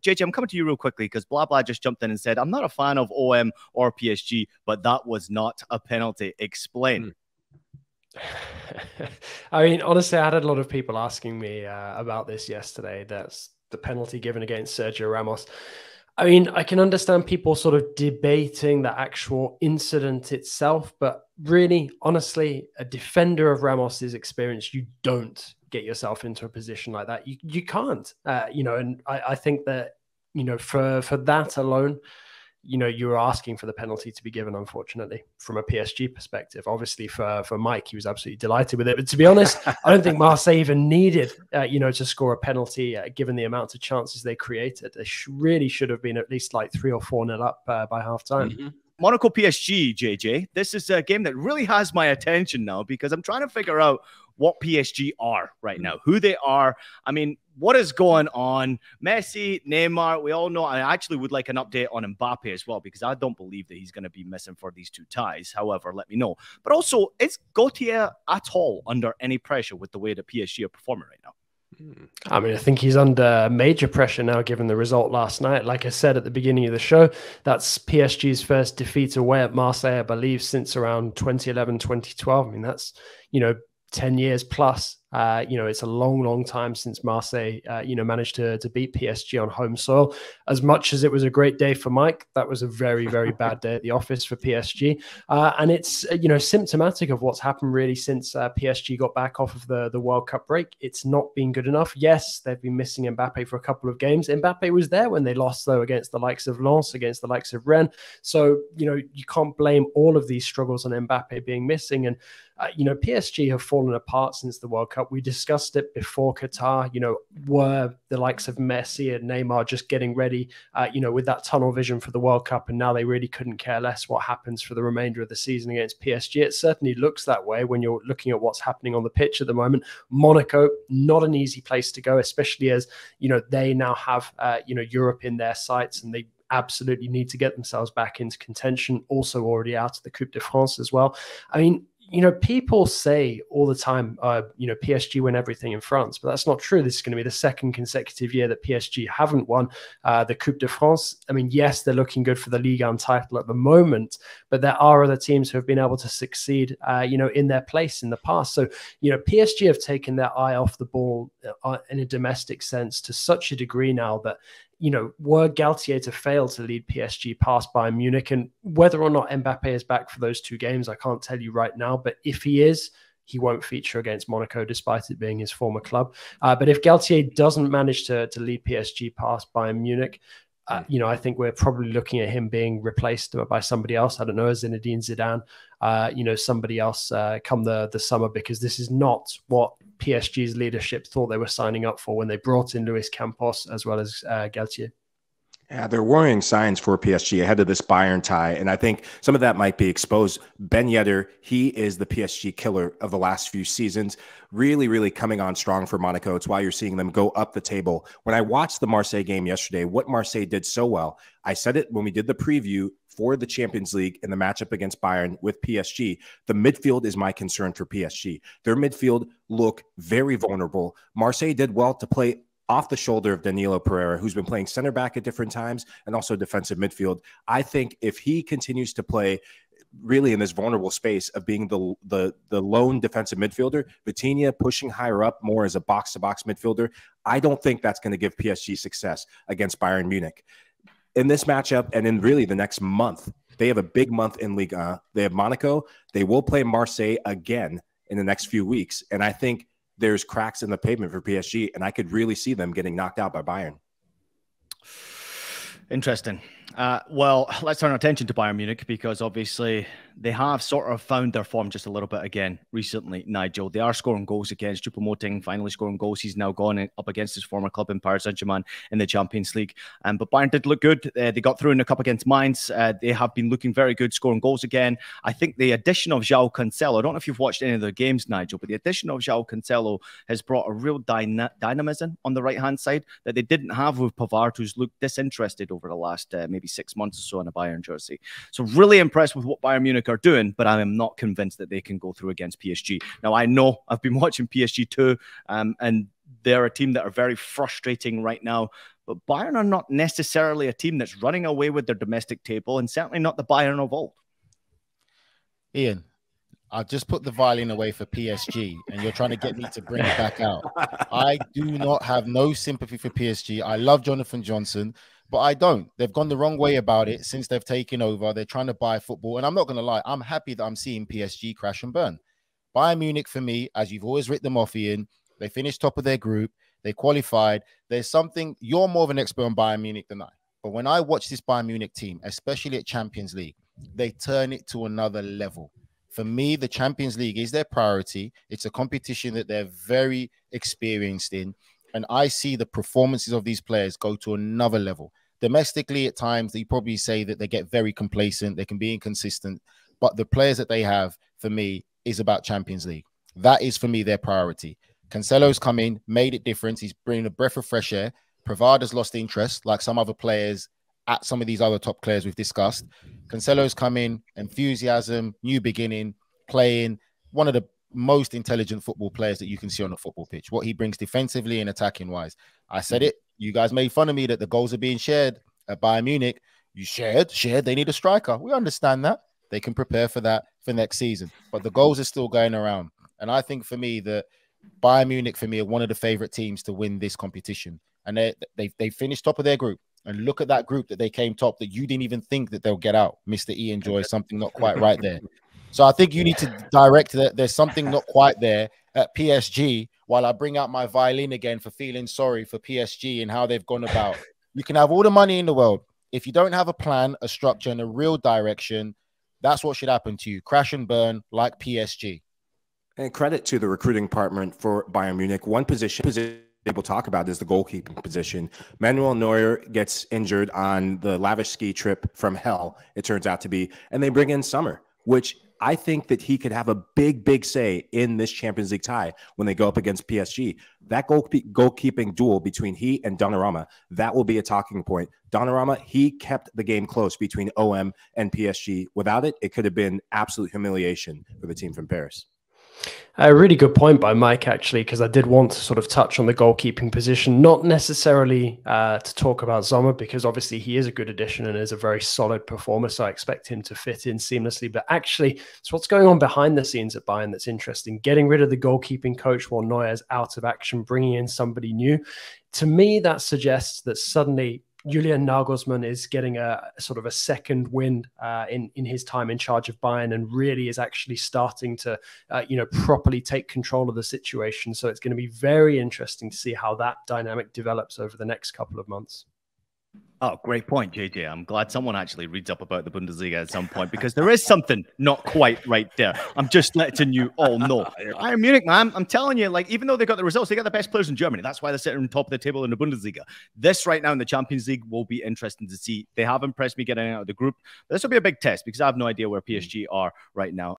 JJ, I'm coming to you real quickly because blah blah just jumped in and said, I'm not a fan of OM or PSG, but that was not a penalty. Explain. I mean, honestly, I had a lot of people asking me about this yesterday. That's the penalty given against Sergio Ramos. I mean, I can understand people sort of debating the actual incident itself, but really, honestly, a defender of Ramos's experience, you don't get yourself into a position like that. You can't, and I think that, for that alone, you're asking for the penalty to be given, unfortunately, from a PSG perspective. Obviously, for Mike, he was absolutely delighted with it. But to be honest, I don't think Marseille even needed, to score a penalty, given the amount of chances they created. They really should have been at least like 3 or 4-0 up by half-time. Mm-hmm. Monaco PSG, JJ. This is a game that really has my attention now because I'm trying to figure out what PSG are right now, who they are. I mean, what is going on? Messi, Neymar, we all know. I actually would like an update on Mbappe as well, because I don't believe that he's going to be missing for these 2 ties. However, let me know. But also, is Galtier at all under any pressure with the way that PSG are performing right now? I mean, I think he's under major pressure now, given the result last night. Like I said at the beginning of the show, that's PSG's first defeat away at Marseille, I believe, since around 2011, 2012. I mean, that's, 10 years plus. It's a long time since Marseille, managed to beat PSG on home soil. As much as it was a great day for Mike, that was a very, very bad day at the office for PSG. And it's, symptomatic of what's happened really since PSG got back off of the World Cup break. It's not been good enough. Yes, they've been missing Mbappe for a couple of games. Mbappe was there when they lost, though, against the likes of Lens, against the likes of Rennes. So, you can't blame all of these struggles on Mbappe being missing. And, PSG have fallen apart since the World Cup. We discussed it before Qatar, were the likes of Messi and Neymar just getting ready, with that tunnel vision for the World Cup, and now they really couldn't care less what happens for the remainder of the season against PSG. It certainly looks that way when you're looking at what's happening on the pitch at the moment. Monaco, not an easy place to go, especially as, they now have, Europe in their sights, and they absolutely need to get themselves back into contention, also already out of the Coupe de France as well. I mean, people say all the time, PSG win everything in France, but that's not true. This is going to be the second consecutive year that PSG haven't won the Coupe de France. I mean, yes, they're looking good for the Ligue 1 title at the moment, but there are other teams who have been able to succeed, in their place in the past. So, PSG have taken their eye off the ball in a domestic sense to such a degree now that, were Galtier to fail to lead PSG past Bayern Munich, and whether or not Mbappe is back for those 2 games, I can't tell you right now, but if he is, he won't feature against Monaco, despite it being his former club. But if Galtier doesn't manage to lead PSG past Bayern Munich, I think we're probably looking at him being replaced by somebody else. I don't know, Zinedine Zidane, somebody else come the summer, because this is not what PSG's leadership thought they were signing up for when they brought in Luis Campos as well as Galtier. Yeah, there are worrying signs for PSG ahead of this Bayern tie, and I think some of that might be exposed. Ben Yedder, he is the PSG killer of the last few seasons, really coming on strong for Monaco. It's why you're seeing them go up the table. When I watched the Marseille game yesterday, what Marseille did so well, I said it when we did the preview for the Champions League in the matchup against Bayern with PSG, the midfield is my concern for PSG. Their midfield look very vulnerable. Marseille did well to play off the shoulder of Danilo Pereira, who's been playing center back at different times and also defensive midfield. I think if he continues to play really in this vulnerable space of being the lone defensive midfielder, Vitinha pushing higher up more as a box-to-box midfielder, I don't think that's going to give PSG success against Bayern Munich. In this matchup and in really the next month, they have a big month in Ligue 1. They have Monaco. They will play Marseille again in the next few weeks. And I think there's cracks in the pavement for PSG, and I could really see them getting knocked out by Bayern. Interesting. Well, let's turn our attention to Bayern Munich, because obviously they have sort of found their form just a little bit again recently, Nigel. They are scoring goals again. Choupo-Moting finally scoring goals. He's now gone up against his former club in Paris Saint-Germain in the Champions League. But Bayern did look good. They got through in the cup against Mainz. They have been looking very good, scoring goals again. I think the addition of João Cancelo, I don't know if you've watched any of the games, Nigel, but the addition of João Cancelo has brought a real dynamism on the right-hand side that they didn't have with Pavard, who's looked disinterested over the last maybe 6 months or so in a Bayern jersey. So really impressed with what Bayern Munich are doing, but I am not convinced that they can go through against PSG. Now, I know I've been watching PSG too, and they're a team that are very frustrating right now, but Bayern are not necessarily a team that's running away with their domestic table, and certainly not the Bayern of old. Ian, I just put the violin away for PSG, and you're trying to get me to bring it back out. I do not have no sympathy for PSG. I love Jonathan Johnson, but I don't. They've gone the wrong way about it since they've taken over. They're trying to buy football, and I'm not going to lie. I'm happy that I'm seeing PSG crash and burn. Bayern Munich, for me, as you've always written them off, Ian, they finished top of their group. They qualified. There's something, you're more of an expert on Bayern Munich than I. But when I watch this Bayern Munich team, especially at Champions League, they turn it to another level. For me, the Champions League is their priority. It's a competition that they're very experienced in. And I see the performances of these players go to another level. Domestically, at times, you probably say that they get very complacent. They can be inconsistent. But the players that they have, for me, is about Champions League. That is, for me, their priority. Cancelo's come in, made it different. He's bringing a breath of fresh air. Pavard's lost interest, like some other players at some of these other top players we've discussed. Cancelo's come in, enthusiasm, new beginning, playing, one of the most intelligent football players that you can see on a football pitch. What he brings defensively and attacking wise. I said it. You guys made fun of me that the goals are being shared at Bayern Munich. You shared. They need a striker. We understand that. They can prepare for that for next season. But the goals are still going around. And I think for me that Bayern Munich, for me, are one of the favorite teams to win this competition. And they finished top of their group. And look at that group that they came top that you didn't even think that they'll get out. Mr. Ian Joy, something not quite right there. So I think you need to direct that there's something not quite there at PSG, while I bring out my violin again for feeling sorry for PSG and how they've gone about. You can have all the money in the world. If you don't have a plan, a structure, and a real direction, that's what should happen to you. Crash and burn like PSG. And credit to the recruiting department for Bayern Munich. One position people talk about is the goalkeeping position. Manuel Neuer gets injured on the lavish ski trip from hell, it turns out to be, and they bring in Sommer, which I think that he could have a big say in this Champions League tie when they go up against PSG. That goalkeeping duel between he and Donnarumma, that will be a talking point. Donnarumma, he kept the game close between OM and PSG. Without it, it could have been absolute humiliation for the team from Paris. A really good point by Mike, actually, because I did want to sort of touch on the goalkeeping position, not necessarily to talk about Sommer, because obviously he is a good addition and is a very solid performer, so I expect him to fit in seamlessly. But actually, it's what's going on behind the scenes at Bayern that's interesting. Getting rid of the goalkeeping coach while Neuer's out of action, bringing in somebody new. To me, that suggests that suddenly Julian Nagelsmann is getting a sort of a second wind in his time in charge of Bayern, and really is actually starting to, properly take control of the situation. So it's going to be very interesting to see how that dynamic develops over the next couple of months. Oh, great point, JJ. I'm glad someone actually reads up about the Bundesliga at some point, because there is something not quite right there. I'm just letting you all know. Bayern Munich, man, I'm telling you, like, even though they got the results, they got the best players in Germany. That's why they're sitting on top of the table in the Bundesliga. This right now in the Champions League will be interesting to see. They have impressed me getting out of the group. This will be a big test, because I have no idea where PSG are right now.